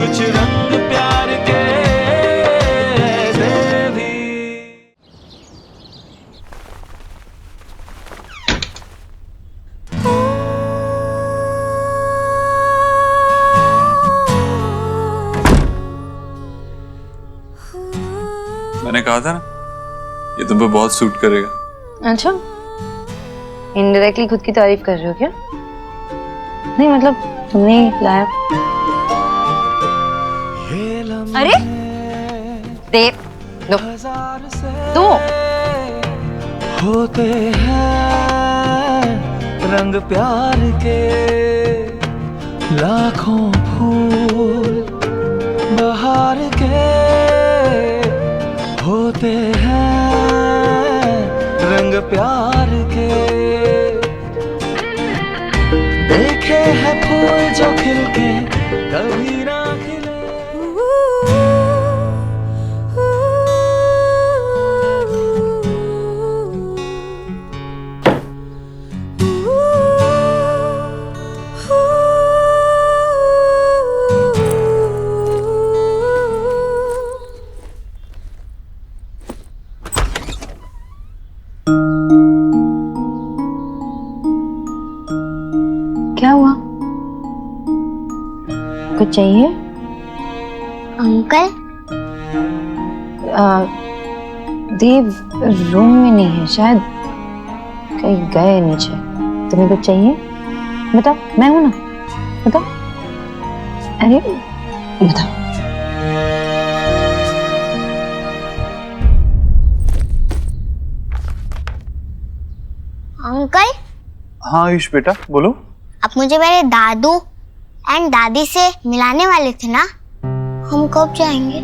कुछ रंग प्यार के ऐसे भी। मैंने कहा था ना, ये तुम पे बहुत सूट करेगा। अच्छा, इनडायरेक्टली खुद की तारीफ कर रहे हो क्या? नहीं मतलब तुमने लाया। अरे दे दो दो। होते हैं रंग प्यार के लाखों फूल बहार के, होते हैं रंग प्यार के। देखे हैं फूल जो खिल के कभी ना खिले। क्या हुआ? कुछ चाहिए? अंकल देव रूम में नहीं है, शायद कहीं गए नीचे। तुम्हें कुछ चाहिए? बताओ, मैं हूं ना, बताओ। अरे बताओ। अंकल हाँ आयुष बेटा बोलो। आप मुझे मेरे दादू एंड दादी से मिलाने वाले थे ना, हम कब जाएंगे?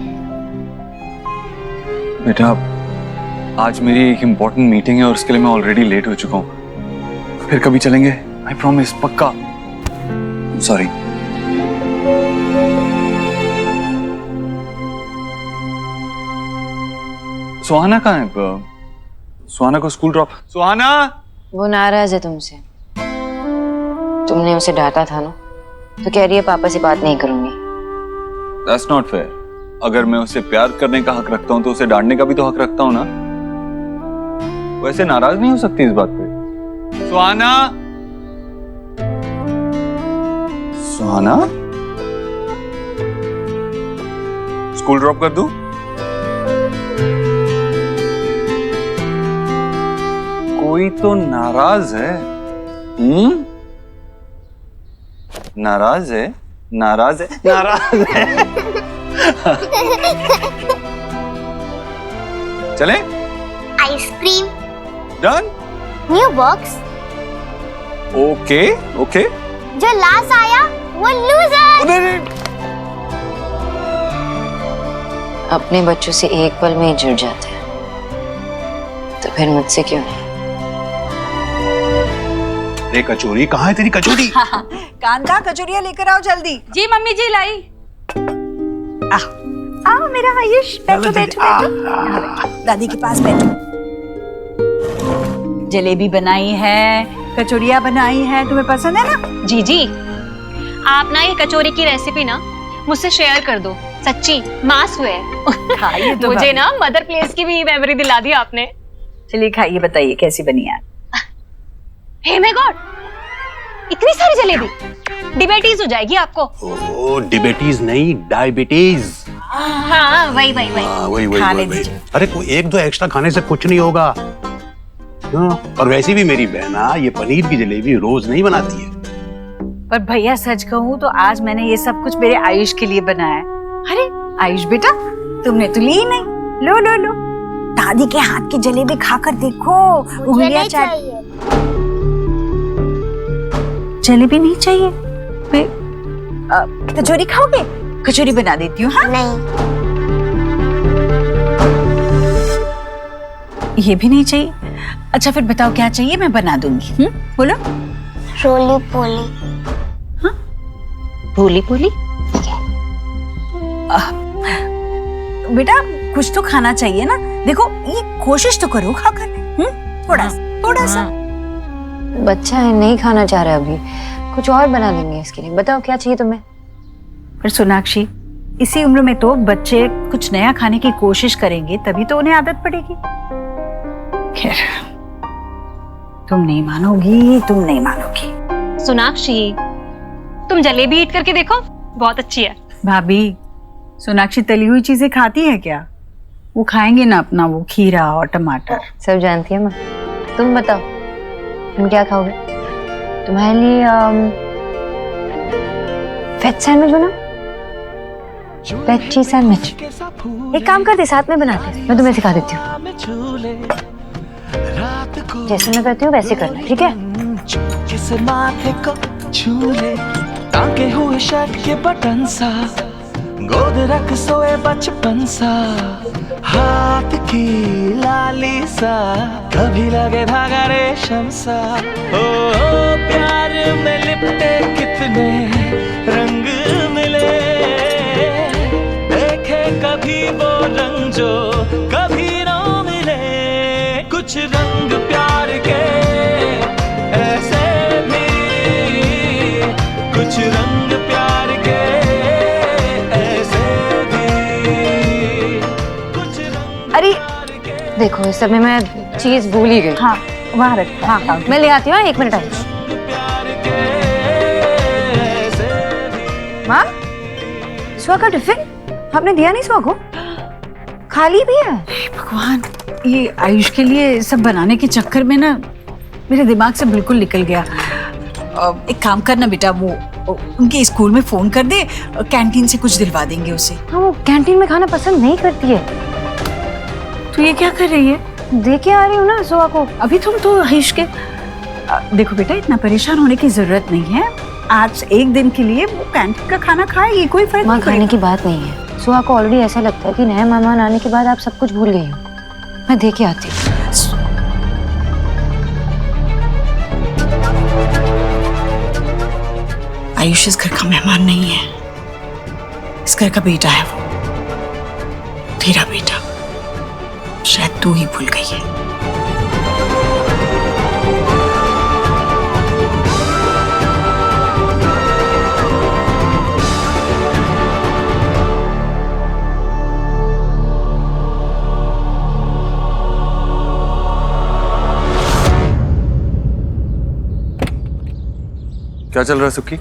बेटा आज मेरी एक इम्पोर्टेंट मीटिंग है और उसके लिए मैं ऑलरेडी लेट हो चुका हूँ। फिर कभी चलेंगे, आई प्रॉमिस, पक्का। सॉरी। सुहाना कहाँ है? सुहाना को स्कूल ड्रॉप। सुहाना, वो नाराज है तुमसे। तुमने उसे डांटा था ना, तो कह रही है पापा से बात नहीं करूंगी। That's not fair. अगर मैं उसे प्यार करने का हक रखता हूँ तो उसे डांटने का भी तो हक रखता हूँ ना। वैसे नाराज नहीं हो सकती इस बात पे। सुहाना, सुहाना, स्कूल ड्रॉप कर दूं? कोई तो नाराज है। नाराज है, नाराज है, नाराज है। चले? Ice cream. Done? New box. Okay okay. जो लास्ट आया वो लूजर। अपने बच्चों से एक पल में ही जुड़ जाते हैं, तो फिर मुझसे क्यों नहीं? रे कचौरी, कहाँ है तेरी कचौरी? कान का कचौरियां लेकर आओ जल्दी। जी मम्मी जी लाई। आओ मेरा आयुष, बैठो बैठो बैठो। दादी के पास बैठो। जलेबी बनाई है, कचौरियां बनाई है, तुम्हें पसंद है ना? जी जी, आप ना ये कचौरी की रेसिपी ना मुझसे शेयर कर दो। सच्ची मास हुए खाइए तो मुझे ना मदर प्लेस की भी मेमोरी दिला दी आपने। चलिए खाइए, बताइए कैसी बनी है। हे माय गॉड, इतनी सारी जलेबी, डिबेटीज हो जाएगी आपको। ओ डिबेटीज नहीं, डायबिटीज। हाँ वही वही वही। वही खाने वही। दीजिए। अरे कोई एक दो एक्स्ट्रा खाने से कुछ नहीं होगा। और वैसे भी मेरी बहना ये पनीर की जलेबी रोज नहीं बनाती है। पर भैया सच कहूँ तो आज मैंने ये सब कुछ मेरे आयुष के लिए बनाया है। अरे आयुष बेटा, तुमने तो ली ही नहीं। लो लो लो, दादी के हाथ की जलेबी खाकर देखो। मुझे नहीं चाहिए। जलेबी नहीं चाहिए? कचौरी खाओगे? कचौरी बना देती हूँ। हाँ नहीं, ये भी नहीं चाहिए। अच्छा फिर बताओ क्या चाहिए, मैं बना दूंगी। बोलो। रोली पोली। भोली भोली? बेटा कुछ तो खाना चाहिए ना, देखो ये कोशिश तो करो खाकर। थोड़ा सा। बच्चा है, नहीं खाना चाह रहा है, अभी कुछ और बना देंगे इसके लिए। बताओ क्या चाहिए तुम्हें? पर सोनाक्षी, इसी उम्र में तो बच्चे कुछ नया खाने की कोशिश करेंगे, तभी तो उन्हें आदत पड़ेगी। खैर, तुम नहीं मानोगी। सोनाक्षी, तुम जलेबी ईट करके देखो, बहुत अच्छी है। भाभी, सोनाक्षी तली हुई चीजें खाती है क्या? वो खाएंगे ना अपना वो खीरा और टमाटर। सब जानती है माँ। तुम बताओ, तुम क्या खाओगे? तुम्हारे लिए वेज सैंडविच बना, वेज चीज सैंडविच। एक काम करते, साथ में बनाते हैं, मैं तुम्हें सिखा देती हूँ। जैसे मैं करती हूँ वैसे करना, ठीक है? किस माथे को छूले, टांके हुए शर्ट के बटन सा, गोद रख सोए बचपन सा, हाथ की लाली सा, कभी लगे धागा रेशम सा। ओ प्यार में लिपटे कितने रंग मिले, देखे कभी वो रंग जो कभी ना मिले। कुछ रंग प्यार के ऐसे भी, कुछ रंग प्यार के ऐसे भी, कुछ रंग। अरे देखो, इस समय मैं चीज भूल ही गई। हाँ, वहाँ रख। हाँ, मैं ले आती हूँ, 1 मिनट आई। माँ, सुहा का टिफिन आपने दिया नहीं? सुहा को खाली भी है। भगवान, ये आयुष के लिए सब बनाने के चक्कर में ना मेरे दिमाग से बिल्कुल निकल गया। एक काम करना बेटा, वो उनके स्कूल में फोन कर दे, कैंटीन से कुछ दिलवा देंगे उसे। हाँ, वो कैंटीन में खाना पसंद नहीं करती है। तो ये क्या कर रही है? दे के आ रही हूँ ना सुहा को। अभी तुम तो आयुष के देखो बेटा, इतना परेशान होने की जरूरत नहीं है। आज एक दिन के लिए वो कैंटीन का खाना खाएगी, कोई फर्क माँ, नहीं खाने पड़ेगा। की बात नहीं है। सुहा को ऑलरेडी ऐसा लगता है कि नए मेहमान आने के बाद आप सब कुछ भूल गई हो। मैं दे के आती हूँ। आयुष इस घर का मेहमान नहीं है, इस घर का बेटा है वो, तेरा बेटा। शायद तू ही भूल गई है। क्या चल रहा है सुक्की?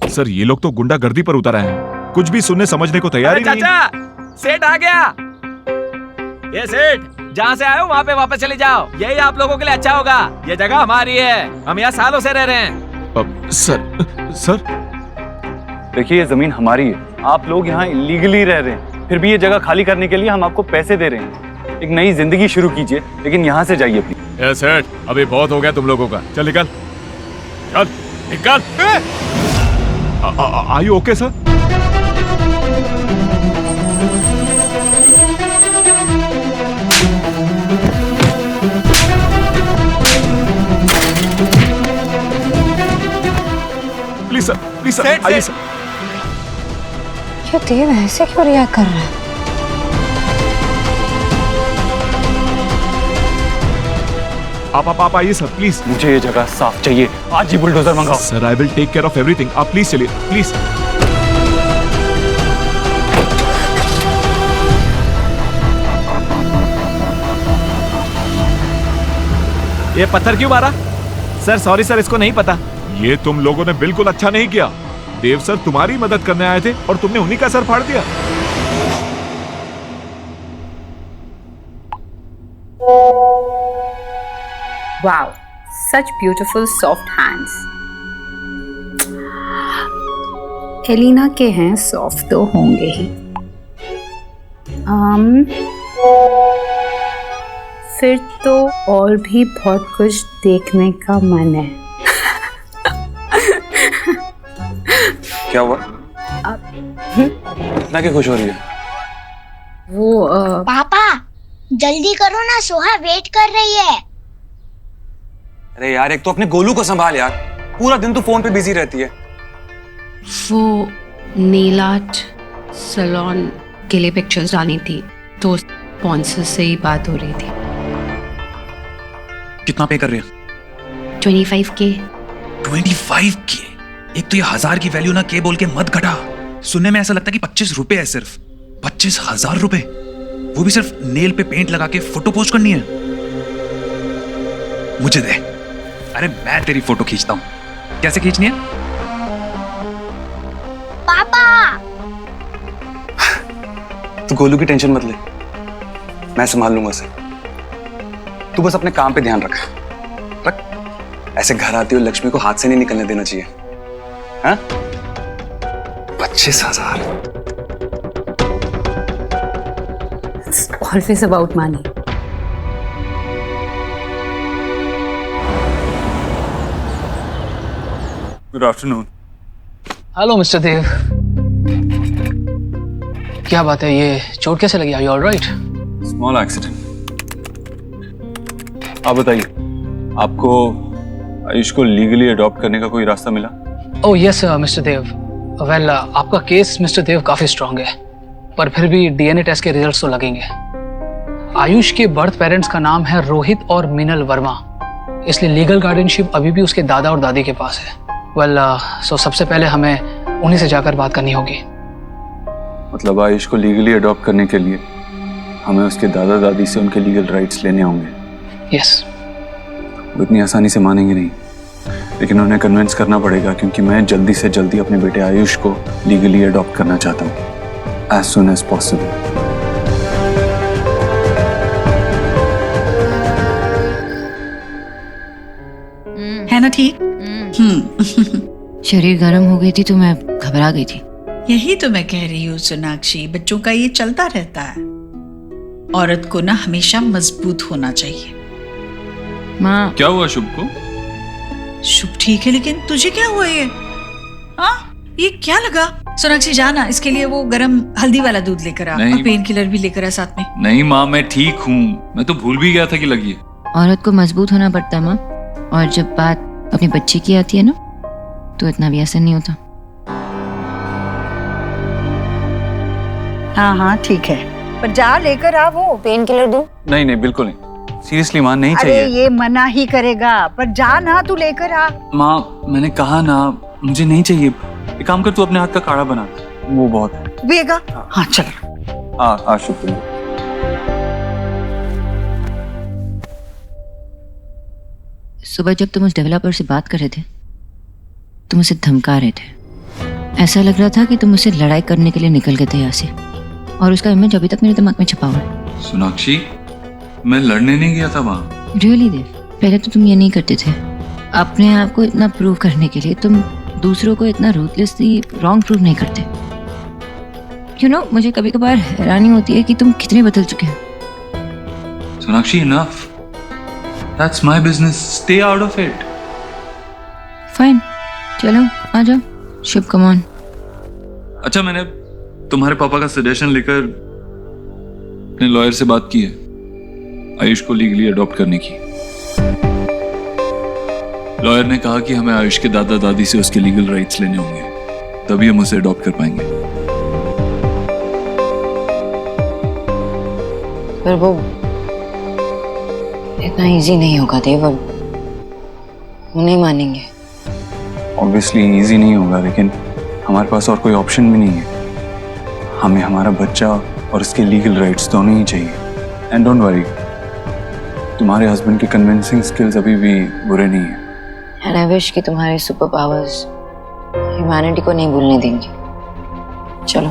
सर, ये लोग तो गुंडागर्दी पर उतर आए हैं, कुछ भी सुनने समझने को तैयार ही नहीं। चाचा, सेठ आ गया। ये सेठ, जहाँ से आए हो वहाँ पे वापस चले जाओ, यही आप लोगों के लिए अच्छा होगा। ये जगह हमारी है, हम यहाँ सालों से रह रहे हैं। सर देखिए, ये जमीन हमारी है, आप लोग यहाँ इलीगली रह रहे हैं, फिर भी ये जगह खाली करने के लिए हम आपको पैसे दे रहे हैं। एक नई जिंदगी शुरू कीजिए, लेकिन यहाँ से जाइए प्लीज। ये सेठ, अभी बहुत हो गया तुम लोगों का, चल निकल, चल निकल। Are you okay sir? Please sir, आइए सर। ये देव ऐसे क्यों रिएक्ट कर रहा है? आप आइए सर, प्लीज। मुझे ये जगह साफ चाहिए, आज ही बुलडोजर मंगाओ। Sir, I will take care of everything, आप प्लीज चलिए, प्लीज। ये पत्थर क्यों मारा? सर सॉरी सर, इसको नहीं पता। ये तुम लोगों ने बिल्कुल अच्छा नहीं किया। देव सर तुम्हारी मदद करने आए थे और तुमने उन्हीं का सर फाड़ दिया। Wow, such beautiful soft hands. Elina के हैं, सॉफ्ट तो होंगे ही। फिर तो और भी बहुत कुछ देखने का मन है। क्या हुआ? इतना क्या खुश हो रही है? वो पापा जल्दी करो ना, सोहा वेट कर रही है। अरे यार, एक तो अपने गोलू को संभाल यार, पूरा दिन तू फोन पे बिजी रहती है। वो नेल आर्ट सैलून के लिए पिक्चर्स डालनी थी, तो स्पॉन्सर से ही बात हो रही थी। कितना पे कर रहे हैं? 25K। 25K? एक तो ये 1000 की वैल्यू ना के बोल के मत घटा, सुनने में ऐसा लगता है कि 25 रुपए है, सिर्फ 25,000 रुपए, वो भी सिर्फ नेल पे पेंट लगा के फोटो पोस्ट करनी है। मुझे दे, अरे मैं तेरी फोटो खींचता हूं। कैसे खींचनी है? पापा तू गोलू की टेंशन मत ले, मैं संभाल लूंगा उसे। तू बस अपने काम पे ध्यान रख। ऐसे घर आती हुई लक्ष्मी को हाथ से नहीं निकलने देना चाहिए। हाँ? 25,000। It's always about money. Good afternoon. Hello mister Dev, क्या बात है, ये चोट कैसे लगी? Are you alright? Small accident. आप बताइए, आपको आयुष को लीगली अडॉप्ट करने का कोई रास्ता मिला? ओह यस मिस्टर देव। वेल आपका केस मिस्टर देव काफी स्ट्रांग है, पर फिर भी डीएनए टेस्ट के रिजल्ट्स तो लगेंगे। आयुष के बर्थ पेरेंट्स का नाम है रोहित और मिनल वर्मा, इसलिए लीगल गार्डियनशिप अभी भी उसके दादा और दादी के पास है। वेल सो सबसे पहले हमें उन्हीं से जाकर बात करनी होगी। मतलब आयुष को लीगली अडॉप्ट करने के लिए हमें उसके दादा दादी से उनके लीगल राइट्स लेने होंगे? यस। वो इतनी आसानी से मानेंगे नहीं, लेकिन उन्हें कन्विंस करना पड़ेगा, क्योंकि मैं जल्दी से जल्दी अपने बेटे आयुष को लीगली अडॉप्ट करना चाहता हूँ, as soon as possible। है ना ठीक? शरीर गर्म हो गई थी तो मैं घबरा गई थी। यही तो मैं कह रही हूँ सोनाक्षी, बच्चों का ये चलता रहता है। औरत को ना हमेशा मजबूत होना चाहिए। माँ क्या हुआ शुभ को? शुभ ठीक है, लेकिन तुझे क्या हुआ ये? हाँ ये क्या लगा? सोनाक्षी जाना, इसके लिए वो गरम हल्दी वाला दूध लेकर आ और पेन किलर भी लेकर आ साथ में। नहीं माँ, मैं ठीक हूँ, मैं तो भूल भी गया था कि लगी है। औरत को मजबूत होना पड़ता है माँ, और जब बात अपने बच्चे की आती है ना, तो इतना भी असर नहीं होता। हाँ हाँ ठीक है, पर जा लेकर आ वो पेन किलर दूं। नहीं नहीं बिल्कुल नहीं, सीरियसली माँ नहीं अरे चाहिए। ये मना ही करेगा, पर जा ना तू लेकर आ। माँ मैंने कहा ना, मुझे नहीं चाहिए। एक काम कर, तू अपने हाथ का काढ़ा बना, वो बहुत है। पिएगा? हाँ चलो। हाँ शुभ तुम। सुबह जब तुम उस डेवलपर से बात कर रहे थे, तुम उसे धमका रहे थे। ऐसा लग रहा था कि तुम उससे लड़ाई करने के लिए निकल गए थे यहाँ से, और उसका इमेज अभी तक मेरे दिमाग में छपा हुआ है। सोनाक्षी, मैं लड़ने नहीं गया था वहाँ। रियली देव, पहले तो तुम ये नहीं करते थे। अपने आप को इतना प्रूव करने के लिए तुम दूसरों को इतना रूथलेसली रॉन्ग प्रूव नहीं करते। यू नो, मुझे कभी कभार हैरानी होती है कि तुम कितने बदल चुके हो। Sonakshi enough, that's my business, stay out of it। Fine, चलो आ जाओ। शुभ कम ऑन। अच्छा, मैंने तुम्हारे पापा का सजेशन लेकर अपने लॉयर से बात की है आयुष को लीगली अडॉप्ट करने की। लॉयर ने कहा कि हमें आयुष के दादा दादी से उसके लीगल राइट्स लेने होंगे, तभी हम उसे अडॉप्ट कर पाएंगे। पर वो इतना इजी नहीं होगा देव, अब वो नहीं मानेंगे। ऑब्वियसली इजी नहीं होगा, लेकिन हमारे पास और कोई ऑप्शन भी नहीं है। हमें हमारा बच्चा और उसके लीगल राइट्स दोनों ही चाहिए। एंड डोंट वरी, तुम्हारे हस्बैंड के कन्विंसिंग स्किल्स अभी भी बुरे नहीं हैं। एंड आई विश कि तुम्हारे सुपर पावर्स ह्यूमैनिटी को नहीं भूलने देंगे। चलो।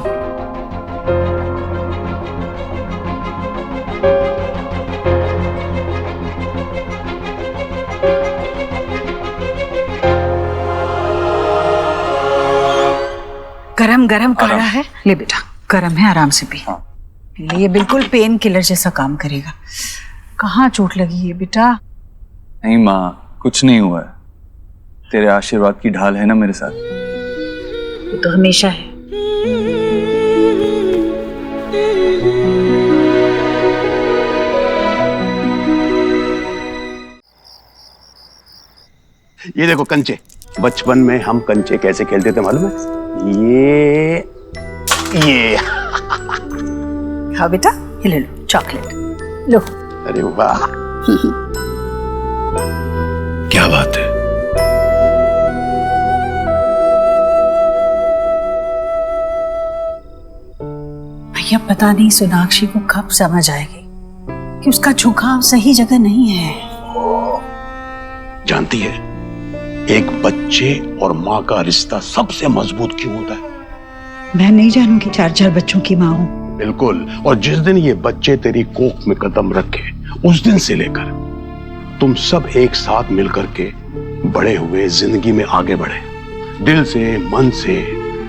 गरम गरम काढ़ा है, ले बेटा, गरम है, आराम से पी। ये बिल्कुल पेन किलर जैसा काम करेगा। कहाँ चोट लगी है बेटा? नहीं माँ, कुछ नहीं हुआ है। तेरे आशीर्वाद की ढाल है ना मेरे साथ। वो तो हमेशा है। ये देखो कंचे, बचपन में हम कंचे कैसे खेलते थे मालूम है? ये हाँ बेटा, ये ले लो चॉकलेट, लो। अरे वाह क्या बात है। भैया पता नहीं सोनाक्षी को कब समझ आएगी कि उसका झुकाव सही जगह नहीं है। जानती है, एक बच्चे और माँ का रिश्ता सबसे मजबूत क्यों होता है? मैं नहीं जानूंगी 4 बच्चों की माँ हूँ। बिल्कुल। और जिस दिन ये बच्चे तेरी कोख में कदम रखे, उस दिन से लेकर तुम सब एक साथ मिलकर के बड़े हुए, जिंदगी में आगे बढ़े, दिल से, मन से,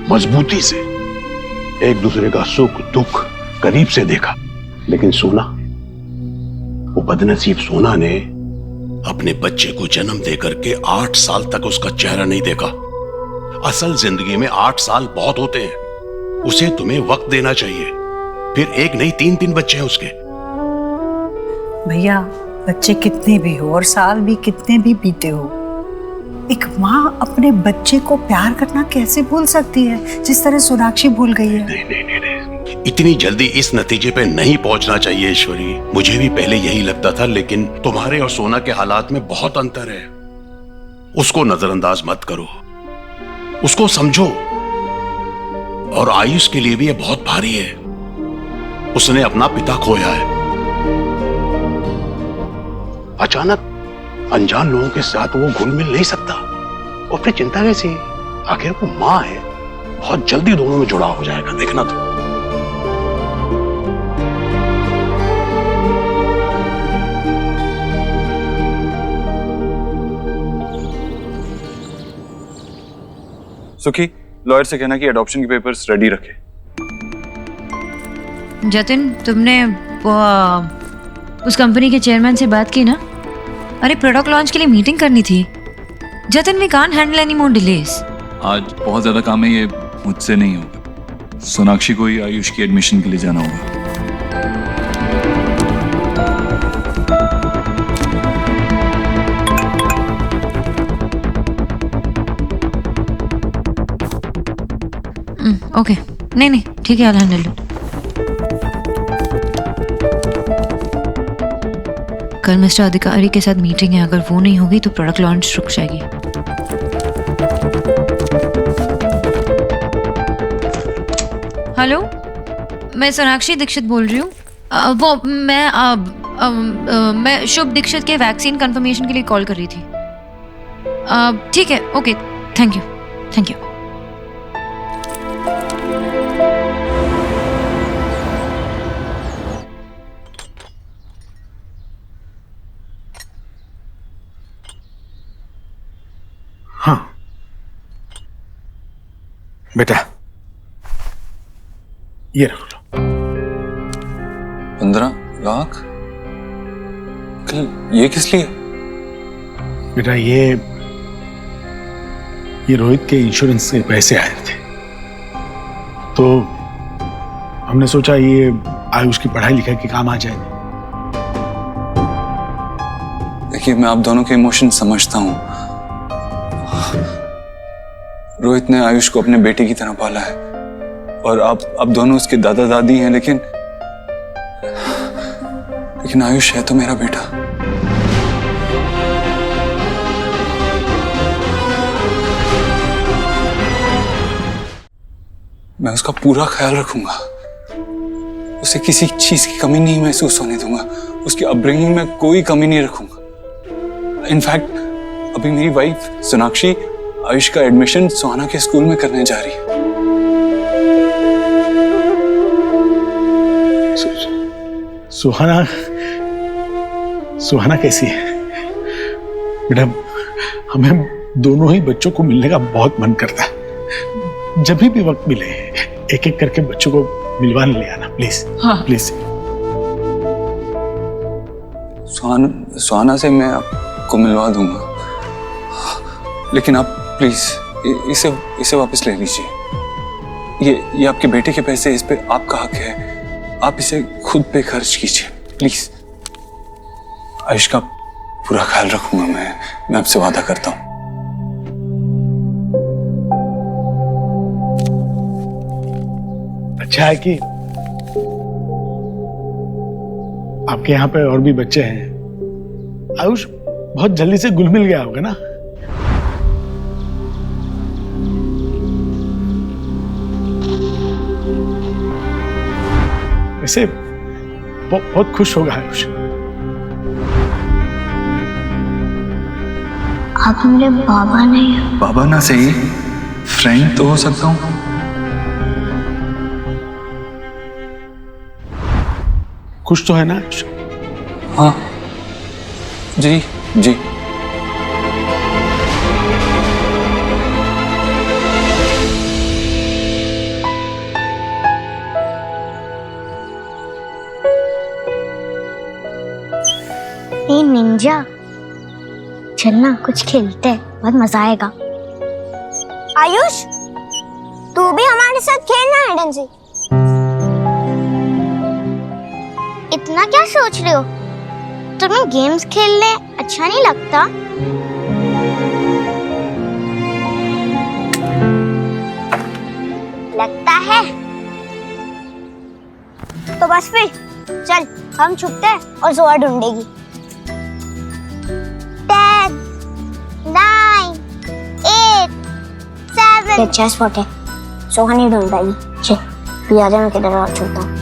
मजबूती से, एक दूसरे का सुख दुख करीब से देखा। लेकिन सोना, वो बदनसीब सोना ने अपने बच्चे को जन्म देकर के 8 साल तक उसका चेहरा नहीं देखा। असल जिंदगी में 8 साल बहुत होते हैं, उसे तुम्हें वक्त देना चाहिए। फिर एक नहीं 3 बच्चे हैं उसके। भैया बच्चे कितने भी हो और साल भी कितने भी बीते हो, एक माँ अपने बच्चे को प्यार करना कैसे भूल सकती है जिस तरह सोनाक्षी भूल गई है? नहीं, इतनी जल्दी इस नतीजे पे नहीं पहुंचना चाहिए ईश्वरी। मुझे भी पहले यही लगता था, लेकिन तुम्हारे और सोना के हालात में बहुत अंतर है। उसको नजरअंदाज मत करो, उसको समझो। और आयुष के लिए भी ये बहुत भारी है, उसने अपना पिता खोया है। अचानक अनजान लोगों के साथ वो घुल मिल नहीं सकता। और फिर चिंता कैसी? आखिर वो माँ है, बहुत जल्दी दोनों में जुड़ाव हो जाएगा, देखना तो। सुखी, लॉयर से कहना कि एडॉप्शन के पेपर्स रेडी रखे। जतिन, तुमने उस कंपनी के चेयरमैन से बात की ना? अरे प्रोडक्ट लॉन्च के लिए मीटिंग करनी थी। Jatin, we can't handle any more delays. आज बहुत ज्यादा काम है, ये मुझसे नहीं होगा। सोनाक्षी को ही आयुष की एडमिशन के लिए जाना होगा। ओके, नहीं ठीक है, आई हैंडल इट। कल मिस्टर अधिकारी के साथ मीटिंग है, अगर वो नहीं होगी तो प्रोडक्ट लॉन्च रुक जाएगी। हेलो, मैं सोनाक्षी दीक्षित बोल रही हूँ। मैं शुभ दीक्षित के वैक्सीन कंफर्मेशन के लिए कॉल कर रही थी। ठीक है, ओके, थैंक यू। हाँ बेटा, ये रख लो। 15 लाख? ये किस लिए? बेटा, ये रोहित के इंश्योरेंस के पैसे आए थे, तो हमने सोचा ये आयुष की पढ़ाई लिखाई के काम आ जाएंगे। देखिए, मैं आप दोनों के इमोशन समझता हूं। रोहित ने आयुष को अपने बेटे की तरह पाला है और आप दोनों उसके दादा दादी हैं, लेकिन आयुष है तो मेरा बेटा। मैं उसका पूरा ख्याल रखूंगा, उसे किसी चीज की कमी नहीं महसूस होने दूंगा, उसकी अपब्रिंगिंग में कोई कमी नहीं रखूंगा। इनफैक्ट अभी मेरी वाइफ सोनाक्षी आयुष का एडमिशन सुहाना के स्कूल में करने जा रही है। सुहाना कैसी है? बेटा, हमें दोनों ही बच्चों को मिलने का बहुत मन करता है। जब भी वक्त मिले एक एक करके बच्चों को मिलवाने ले आना, प्लीज। हाँ। प्लीज। सुहाना से मैं आपको मिलवा दूंगा, लेकिन आप प्लीज इसे वापस ले लीजिए। ये आपके बेटे के पैसे, इस पे आपका हक है, आप इसे खुद पे खर्च कीजिए प्लीज। आयुष का पूरा ख्याल रखूंगा मैं आपसे वादा करता हूं। अच्छा है कि आपके यहाँ पे और भी बच्चे हैं। आयुष बहुत जल्दी से घुल मिल गया होगा ना? वैसे बहुत खुश होगा आयुष। आप मेरे बाबा नहीं हो। बाबा ना सही, फ्रेंड तो हो सकता हूँ। खुश तो है ना आयुष? हाँ जी जी। ए निंजा, चलना कुछ खेलते हैं, बहुत मजा आएगा। आयुष, तू भी हमारे साथ खेलना है हाइड सीक। इतना क्या सोच रहे हो? तुम्हें गेम्स खेलने अच्छा नहीं लगता? लगता है तो बस फिर चल, हम छुपते हैं और जोआ ढूंढेगी। 10, 9, 8, 7। ये चेस स्पॉट है, सोहा नहीं ढूंढ पाएगी। चल भी आ जा, मैं किधर और छुपता हूँ।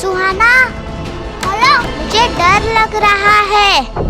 सुहाना, हेलो, मुझे डर लग रहा है।